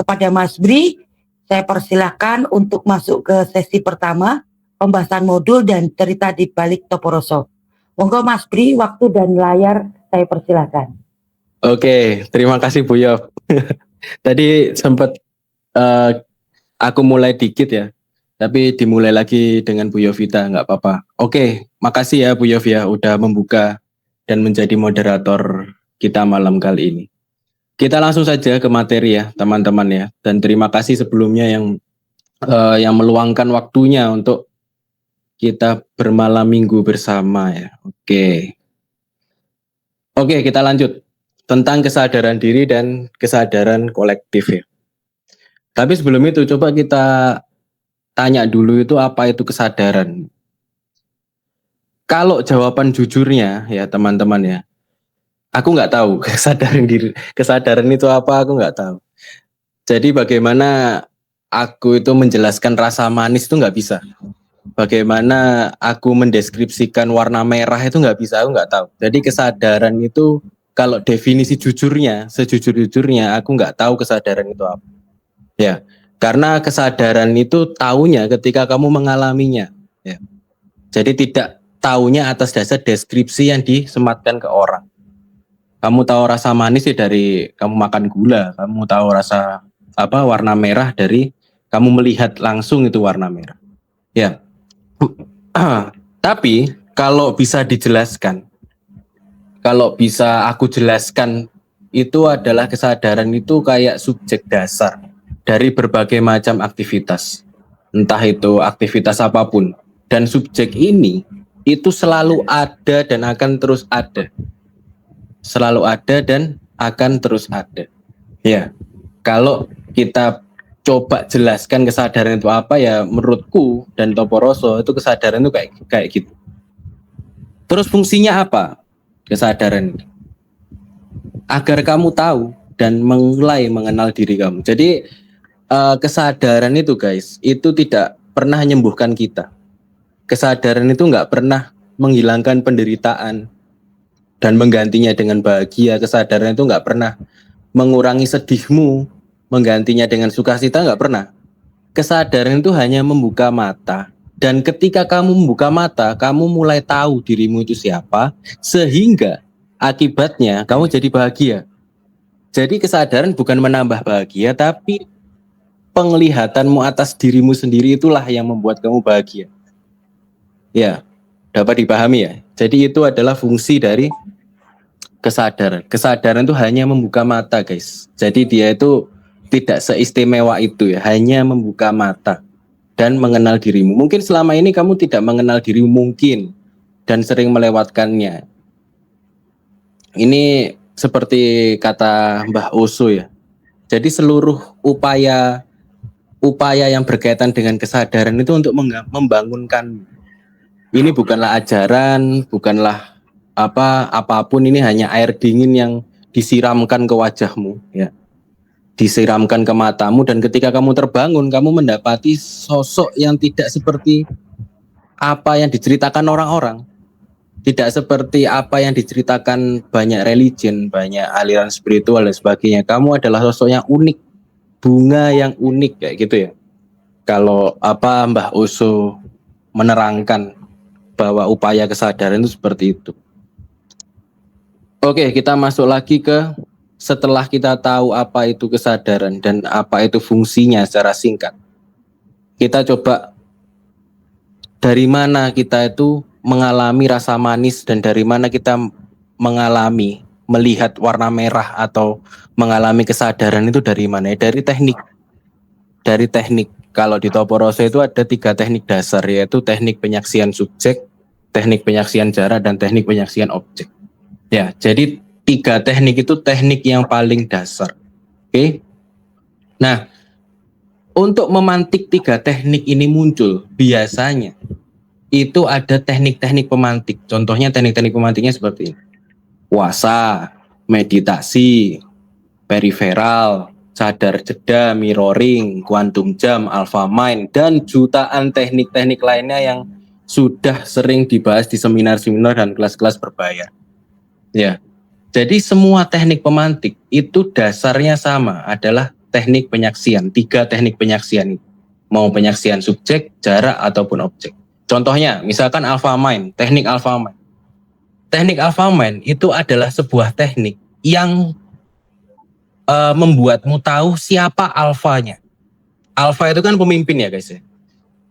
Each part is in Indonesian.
kepada Mas Bri, saya persilahkan untuk masuk ke sesi pertama, pembahasan modul dan cerita di balik Toporoso. Monggo Mas Bri, waktu dan layar saya persilahkan. Oke, terima kasih Bu Yof. Tadi sempat aku mulai dikit ya, tapi dimulai lagi dengan Bu Yovita, nggak apa-apa. Oke, makasih ya Bu Yof ya, udah membuka dan menjadi moderator kita malam kali ini. Kita langsung saja ke materi ya teman-teman ya, dan terima kasih sebelumnya yang meluangkan waktunya untuk kita bermalam minggu bersama ya. Oke, kita lanjut tentang kesadaran diri dan kesadaran kolektif ya. Tapi sebelum itu coba kita tanya dulu itu apa itu kesadaran. Kalau jawaban jujurnya ya teman-teman ya, aku nggak tahu kesadaran itu apa, aku nggak tahu. Jadi bagaimana aku itu menjelaskan rasa manis itu nggak bisa. Bagaimana aku mendeskripsikan warna merah itu nggak bisa, aku nggak tahu. Jadi kesadaran itu kalau definisi jujurnya, sejujur-jujurnya aku nggak tahu kesadaran itu apa. Ya, karena kesadaran itu taunya ketika kamu mengalaminya. Ya. Jadi tidak taunya atas dasar deskripsi yang disematkan ke orang. Kamu tahu rasa manis ya dari kamu makan gula, kamu tahu rasa warna merah dari kamu melihat langsung itu warna merah. Ya. Tapi kalau bisa dijelaskan, kalau bisa aku jelaskan, itu adalah kesadaran itu kayak subjek dasar dari berbagai macam aktivitas, entah itu aktivitas apapun, dan subjek ini itu selalu ada dan akan terus ada, selalu ada dan akan terus ada. Ya, kalau kita coba jelaskan kesadaran itu apa ya, menurutku dan Toporoso itu kesadaran itu kayak gitu. Terus fungsinya apa kesadaran itu? Agar kamu tahu dan mulai mengenal diri kamu. Jadi kesadaran itu guys, itu tidak pernah menyembuhkan kita. Kesadaran itu nggak pernah menghilangkan penderitaan dan menggantinya dengan bahagia. Kesadaran itu nggak pernah mengurangi sedihmu, menggantinya dengan sukacita, nggak pernah. Kesadaran itu hanya membuka mata, dan ketika kamu membuka mata, kamu mulai tahu dirimu itu siapa, sehingga akibatnya kamu jadi bahagia. Jadi kesadaran bukan menambah bahagia, tapi penglihatanmu atas dirimu sendiri itulah yang membuat kamu bahagia. Ya, dapat dipahami ya. Jadi itu adalah fungsi dari kesadaran. Kesadaran itu hanya membuka mata guys. Jadi dia itu tidak seistimewa itu ya, hanya membuka mata dan mengenal dirimu. Mungkin selama ini kamu tidak mengenal dirimu mungkin dan sering melewatkannya. Ini seperti kata Mbah Oso ya. Jadi seluruh upaya yang berkaitan dengan kesadaran itu untuk membangunkan. Ini bukanlah ajaran, bukanlah apapun, ini hanya air dingin yang disiramkan ke wajahmu ya. Disiramkan ke matamu, dan ketika kamu terbangun, kamu mendapati sosok yang tidak seperti apa yang diceritakan orang-orang, tidak seperti apa yang diceritakan banyak religion, banyak aliran spiritual dan sebagainya. Kamu adalah sosok yang unik, bunga yang unik kayak gitu ya. Kalau Mbah Oso menerangkan bahwa upaya kesadaran itu seperti itu. Oke, kita masuk lagi ke setelah kita tahu apa itu kesadaran dan apa itu fungsinya secara singkat. Kita coba dari mana kita itu mengalami rasa manis dan dari mana kita mengalami melihat warna merah atau mengalami kesadaran itu dari mana? Dari teknik. Dari teknik. Kalau di Toporoso itu ada 3 teknik dasar, yaitu teknik penyaksian subjek, teknik penyaksian jarak, dan teknik penyaksian objek. Ya, jadi 3 teknik itu teknik yang paling dasar. Oke. Nah, untuk memantik 3 teknik ini muncul, biasanya itu ada teknik-teknik pemantik. Contohnya teknik-teknik pemantiknya seperti ini. Puasa, meditasi, periferal, sadar jeda, mirroring, quantum jam, alpha mind, dan jutaan teknik-teknik lainnya yang sudah sering dibahas di seminar-seminar dan kelas-kelas berbayar. Ya, jadi semua teknik pemantik itu dasarnya sama, adalah teknik penyaksian, 3 teknik penyaksian. Mau penyaksian subjek, jarak, ataupun objek. Contohnya, misalkan alpha mind, teknik alpha mind. Teknik alpha mind itu adalah sebuah teknik yang membuatmu tahu siapa alfanya. Alpha itu kan pemimpin ya guys ya.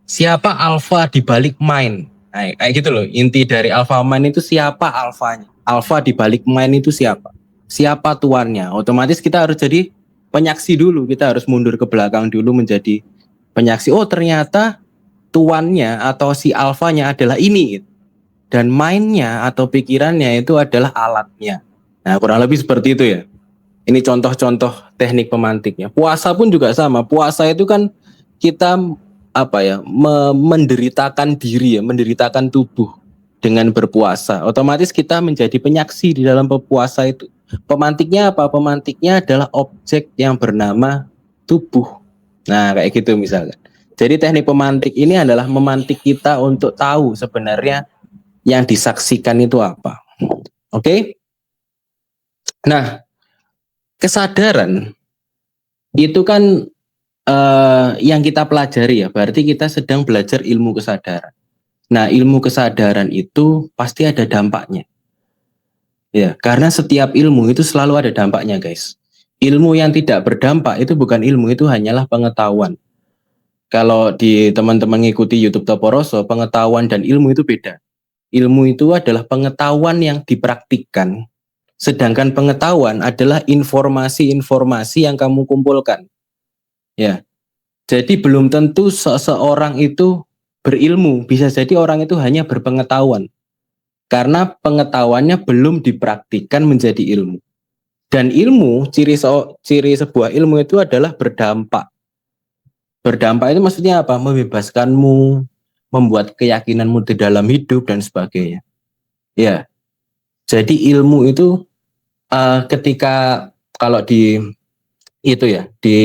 Siapa alpha di balik mind. Nah, kayak gitu loh. Inti dari alpha mind itu siapa alfanya. Alpha di balik mind itu siapa. Siapa tuannya. Otomatis kita harus jadi penyaksi dulu. Kita harus mundur ke belakang dulu menjadi penyaksi. Oh ternyata tuannya atau si alfanya adalah ini. Dan mindnya atau pikirannya itu adalah alatnya. Nah kurang lebih seperti itu ya. Ini contoh-contoh teknik pemantiknya. Puasa pun juga sama. Puasa itu kan kita menderitakan diri ya, menderitakan tubuh dengan berpuasa. Otomatis kita menjadi penyaksi di dalam berpuasa itu. Pemantiknya apa? Pemantiknya adalah objek yang bernama tubuh. Nah, kayak gitu misalkan. Jadi teknik pemantik ini adalah memantik kita untuk tahu sebenarnya yang disaksikan itu apa. Oke? Nah, kesadaran itu kan yang kita pelajari ya, berarti kita sedang belajar ilmu kesadaran. Nah, ilmu kesadaran itu pasti ada dampaknya. Ya, karena setiap ilmu itu selalu ada dampaknya, guys. Ilmu yang tidak berdampak itu bukan ilmu, itu hanyalah pengetahuan. Kalau di teman-teman ngikuti YouTube Toporoso, pengetahuan dan ilmu itu beda. Ilmu itu adalah pengetahuan yang dipraktikkan, sedangkan pengetahuan adalah informasi-informasi yang kamu kumpulkan. Ya, jadi belum tentu seseorang itu berilmu, bisa jadi orang itu hanya berpengetahuan. Karena pengetahuannya belum dipraktikkan menjadi ilmu. Dan ilmu, ciri sebuah ilmu itu adalah berdampak. Berdampak itu maksudnya apa? Membebaskanmu, membuat keyakinanmu di dalam hidup dan sebagainya. Ya, jadi ilmu itu ketika kalau di itu ya, di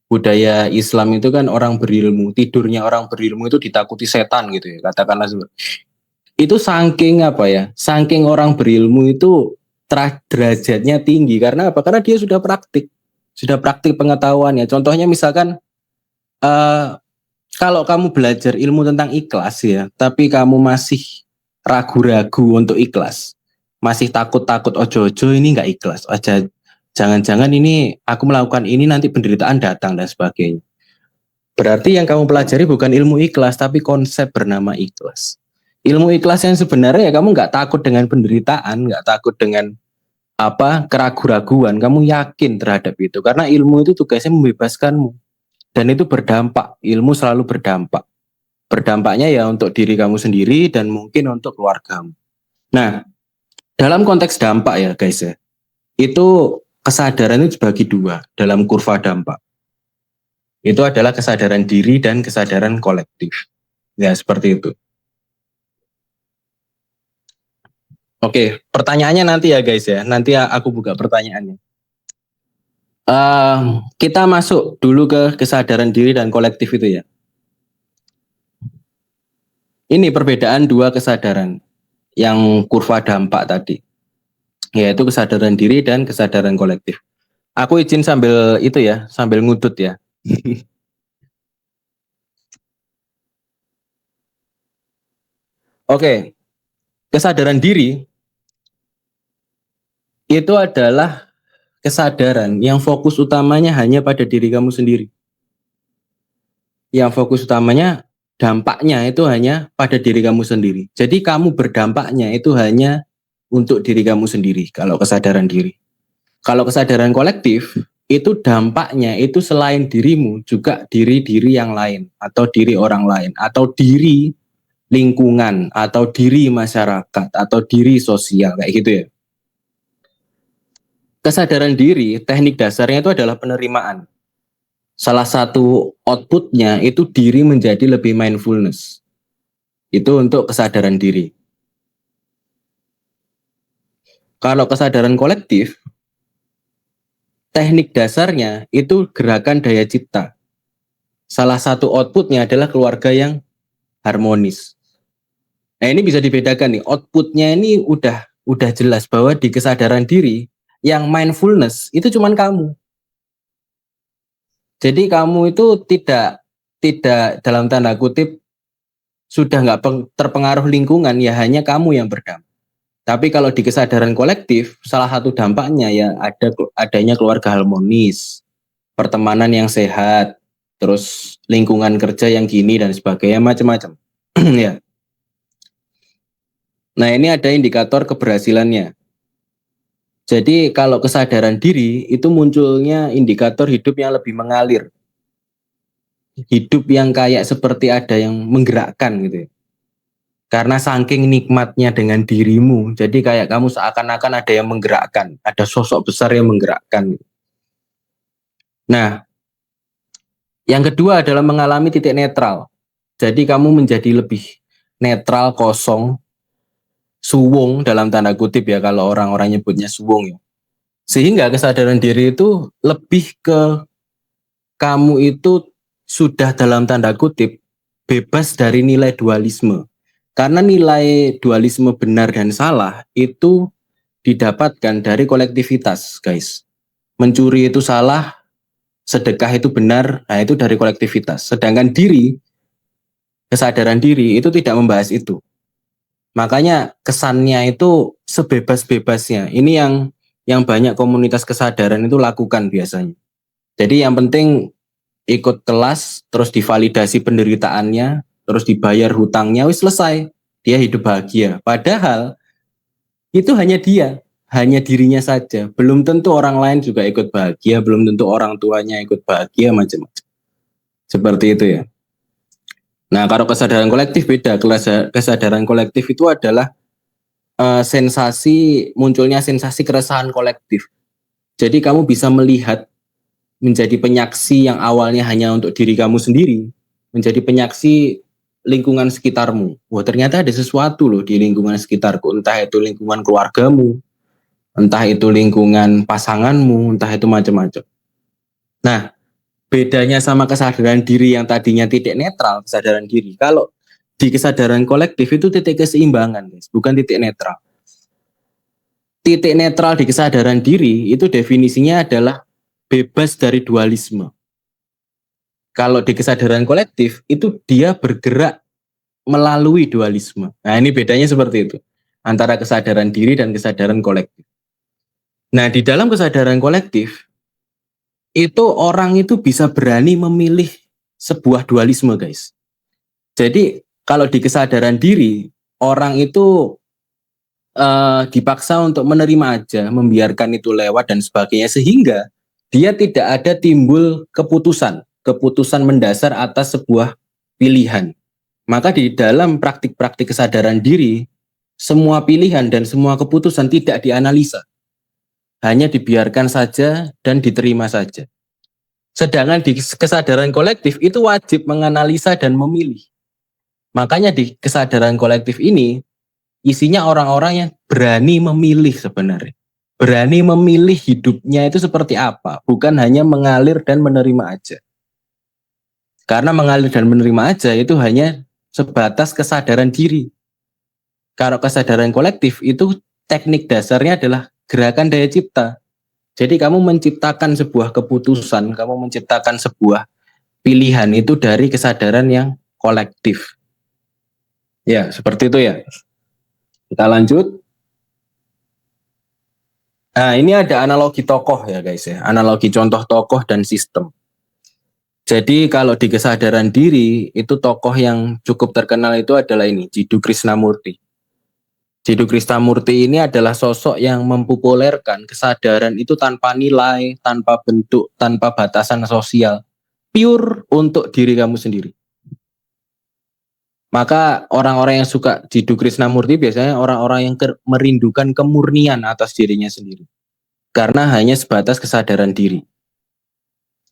budaya Islam itu kan orang berilmu, tidurnya orang berilmu itu ditakuti setan gitu ya, katakanlah itu saking saking orang berilmu itu derajatnya tinggi. Karena apa? Karena dia sudah praktik pengetahuannya. Contohnya misalkan kalau kamu belajar ilmu tentang ikhlas ya, tapi kamu masih ragu-ragu untuk ikhlas, masih takut-takut ojo-ojo ini nggak ikhlas aja, jangan-jangan ini aku melakukan ini nanti penderitaan datang dan sebagainya. Berarti yang kamu pelajari bukan ilmu ikhlas, tapi konsep bernama ikhlas. Ilmu ikhlas yang sebenarnya ya kamu nggak takut dengan penderitaan, nggak takut dengan keraguan-raguan, kamu yakin terhadap itu. Karena ilmu itu tugasnya membebaskanmu. Dan itu berdampak, ilmu selalu berdampak. Berdampaknya ya untuk diri kamu sendiri dan mungkin untuk keluargamu. Nah, dalam konteks dampak ya guys ya, itu kesadaran itu dibagi 2 dalam kurva dampak. Itu adalah kesadaran diri dan kesadaran kolektif. Ya, seperti itu. Oke, pertanyaannya nanti ya guys ya. Nanti aku buka pertanyaannya. Kita masuk dulu ke kesadaran diri dan kolektif itu ya. Ini perbedaan 2 kesadaran yang kurva dampak tadi. Yaitu kesadaran diri dan kesadaran kolektif. Aku izin sambil itu ya, sambil ngudut ya. Oke, kesadaran diri itu adalah kesadaran yang fokus utamanya hanya pada diri kamu sendiri. Yang fokus utamanya dampaknya itu hanya pada diri kamu sendiri. Jadi kamu berdampaknya itu hanya untuk diri kamu sendiri kalau kesadaran diri. Kalau kesadaran kolektif itu dampaknya itu selain dirimu juga diri-diri yang lain atau diri orang lain atau diri lingkungan atau diri masyarakat atau diri sosial kayak gitu ya. Kesadaran diri, teknik dasarnya itu adalah penerimaan. Salah satu outputnya itu diri menjadi lebih mindfulness. Itu untuk kesadaran diri. Kalau kesadaran kolektif, teknik dasarnya itu gerakan daya cipta. Salah satu outputnya adalah keluarga yang harmonis. Nah ini bisa dibedakan nih, outputnya ini udah jelas bahwa di kesadaran diri, yang mindfulness itu cuman kamu. Jadi kamu itu tidak tidak dalam tanda kutip sudah nggak terpengaruh lingkungan, ya hanya kamu yang berdampak. Tapi kalau di kesadaran kolektif, salah satu dampaknya ya adanya keluarga harmonis, pertemanan yang sehat, terus lingkungan kerja yang gini dan sebagainya, macam-macam. Ya. Nah, ini ada indikator keberhasilannya. Jadi kalau kesadaran diri itu munculnya indikator hidup yang lebih mengalir. Hidup yang kayak seperti ada yang menggerakkan gitu ya. Karena saking nikmatnya dengan dirimu, jadi kayak kamu seakan-akan ada yang menggerakkan, ada sosok besar yang menggerakkan. Nah, yang kedua adalah mengalami titik netral. Jadi kamu menjadi lebih netral, kosong, suwung dalam tanda kutip ya kalau orang-orang nyebutnya suwung ya. Sehingga kesadaran diri itu lebih ke kamu itu sudah dalam tanda kutip bebas dari nilai dualisme. Karena nilai dualisme benar dan salah itu didapatkan dari kolektivitas, guys. Mencuri itu salah, sedekah itu benar, nah itu dari kolektivitas. Sedangkan diri, kesadaran diri itu tidak membahas itu. Makanya kesannya itu sebebas-bebasnya. Ini yang banyak komunitas kesadaran itu lakukan biasanya. Jadi yang penting ikut kelas, terus divalidasi penderitaannya, terus dibayar hutangnya, wis selesai. Dia hidup bahagia. Padahal itu hanya dirinya saja. Belum tentu orang lain juga ikut bahagia, belum tentu orang tuanya ikut bahagia, macam-macam. Seperti itu ya. Nah, kalau kesadaran kolektif beda. Kesadaran kolektif itu adalah munculnya sensasi keresahan kolektif. Jadi kamu bisa melihat menjadi penyaksi yang awalnya hanya untuk diri kamu sendiri, menjadi penyaksi lingkungan sekitarmu. Wah, ternyata ada sesuatu loh di lingkungan sekitarku, entah itu lingkungan keluargamu, entah itu lingkungan pasanganmu, entah itu macam-macam. Nah, bedanya sama kesadaran diri yang tadinya titik netral, kesadaran diri. Kalau di kesadaran kolektif itu titik keseimbangan, guys, bukan titik netral. Titik netral di kesadaran diri itu definisinya adalah bebas dari dualisme. Kalau di kesadaran kolektif itu dia bergerak melalui dualisme. Nah, ini bedanya seperti itu antara kesadaran diri dan kesadaran kolektif. Nah, di dalam kesadaran kolektif itu orang itu bisa berani memilih sebuah dualisme, guys. Jadi kalau di kesadaran diri orang itu dipaksa untuk menerima aja, membiarkan itu lewat dan sebagainya, sehingga dia tidak ada timbul keputusan mendasar atas sebuah pilihan. Maka di dalam praktik-praktik kesadaran diri, semua pilihan dan semua keputusan tidak dianalisa. Hanya dibiarkan saja dan diterima saja. Sedangkan di kesadaran kolektif itu wajib menganalisa dan memilih. Makanya di kesadaran kolektif ini, isinya orang-orang yang berani memilih sebenarnya. Berani memilih hidupnya itu seperti apa, bukan hanya mengalir dan menerima aja. Karena mengalir dan menerima aja itu hanya sebatas kesadaran diri. Kalau kesadaran kolektif itu teknik dasarnya adalah gerakan daya cipta. Jadi kamu menciptakan sebuah keputusan, kamu menciptakan sebuah pilihan itu dari kesadaran yang kolektif. Ya, seperti itu ya. Kita lanjut. Nah, ini ada analogi tokoh ya guys ya. Analogi contoh tokoh dan sistem. Jadi kalau di kesadaran diri itu tokoh yang cukup terkenal itu adalah ini, Jiddu Krishnamurti. Jiddu Krishnamurti ini adalah sosok yang mempopulerkan kesadaran itu tanpa nilai, tanpa bentuk, tanpa batasan sosial. Pure untuk diri kamu sendiri. Maka orang-orang yang suka Jiddu Krishnamurti biasanya orang-orang yang merindukan kemurnian atas dirinya sendiri. Karena hanya sebatas kesadaran diri.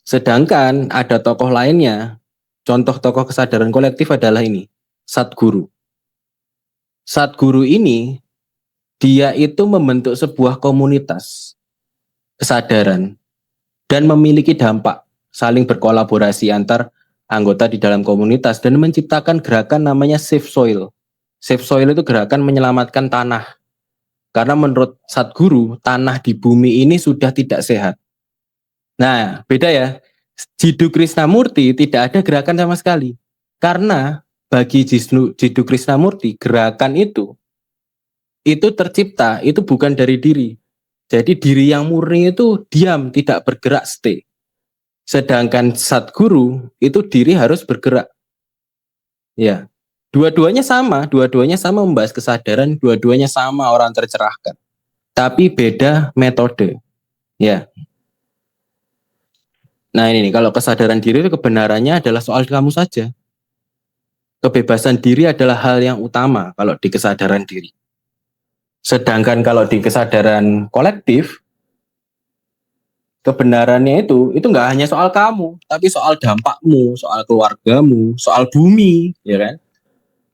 Sedangkan ada tokoh lainnya, contoh tokoh kesadaran kolektif adalah ini, Sadguru. Sadguru ini, dia itu membentuk sebuah komunitas kesadaran dan memiliki dampak saling berkolaborasi antar anggota di dalam komunitas dan menciptakan gerakan namanya Save Soil. Save Soil itu gerakan menyelamatkan tanah. Karena menurut Sadguru, tanah di bumi ini sudah tidak sehat. Nah, beda ya. Jiddu Krishnamurti tidak ada gerakan sama sekali. Karena bagi Jiddu Krishnamurti, gerakan itu tercipta, itu bukan dari diri. Jadi diri yang murni itu diam, tidak bergerak, stay. Sedangkan Satguru itu diri harus bergerak. Ya, dua-duanya sama membahas kesadaran, dua-duanya sama orang tercerahkan. Tapi beda metode. Ya. Nah ini nih, kalau kesadaran diri itu kebenarannya adalah soal kamu saja. Kebebasan diri adalah hal yang utama kalau di kesadaran diri. Sedangkan kalau di kesadaran kolektif, kebenarannya itu nggak hanya soal kamu, tapi soal dampakmu, soal keluargamu, soal bumi, ya kan?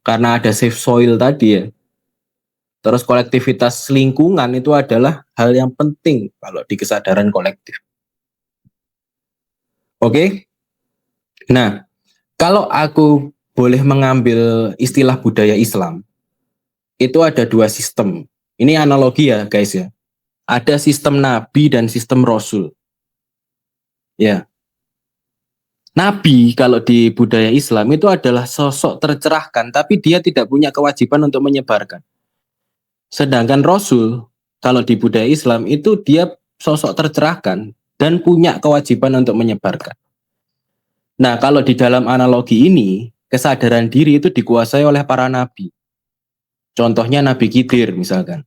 Karena ada safe soil tadi ya. Terus kolektivitas lingkungan itu adalah hal yang penting kalau di kesadaran kolektif. Oke? Nah, kalau aku boleh mengambil istilah budaya Islam, itu ada 2 sistem. Ini analogi ya guys ya. Ada sistem nabi dan sistem rasul. Ya. Nabi kalau di budaya Islam itu adalah sosok tercerahkan, tapi dia tidak punya kewajiban untuk menyebarkan. Sedangkan rasul kalau di budaya Islam itu dia sosok tercerahkan dan punya kewajiban untuk menyebarkan. Nah, kalau di dalam analogi ini, kesadaran diri itu dikuasai oleh para nabi. Contohnya Nabi Khidir misalkan.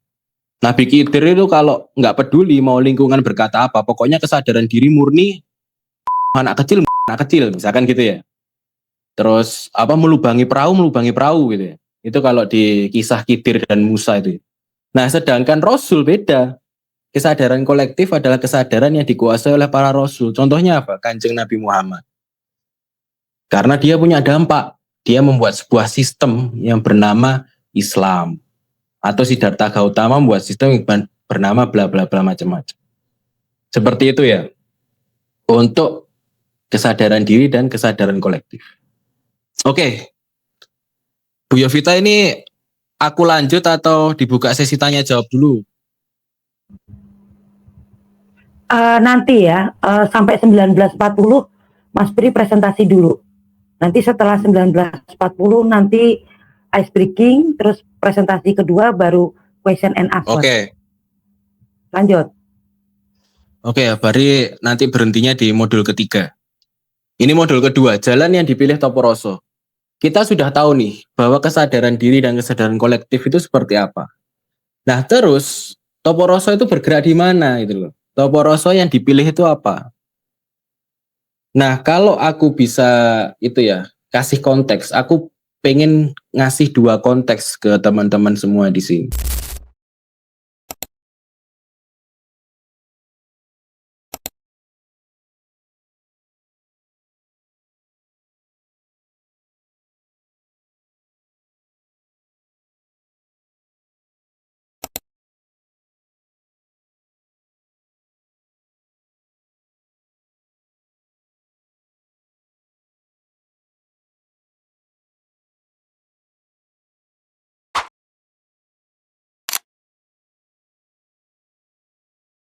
Nabi Khidir itu kalau nggak peduli mau lingkungan berkata apa, pokoknya kesadaran diri murni anak kecil misalkan gitu ya. Terus apa melubangi perahu gitu ya. Itu kalau di kisah Khidir dan Musa itu. Nah, sedangkan Rasul beda. Kesadaran kolektif adalah kesadaran yang dikuasai oleh para Rasul. Contohnya apa? Kanjeng Nabi Muhammad. Karena dia punya dampak. Dia membuat sebuah sistem yang bernama Islam. Atau Siddhartha Gautama membuat sistem yang bernama bla bla bla macam-macam. Seperti itu ya. Untuk kesadaran diri dan kesadaran kolektif. Oke. Bu Yovita ini aku lanjut atau dibuka sesi tanya jawab dulu? Nanti ya, sampai 1940 Mas Pri presentasi dulu. Nanti setelah 1940 nanti ice breaking, terus presentasi kedua baru question and answer. Oke. Lanjut. Oke, berarti nanti berhentinya di modul ketiga. Ini modul kedua, jalan yang dipilih Toporoso. Kita sudah tahu nih bahwa kesadaran diri dan kesadaran kolektif itu seperti apa. Nah, terus Toporoso itu bergerak di mana gitu loh. Toporoso yang dipilih itu apa? Nah, kalau aku bisa itu ya, kasih konteks, aku pengen ngasih 2 konteks ke teman-teman semua di sini.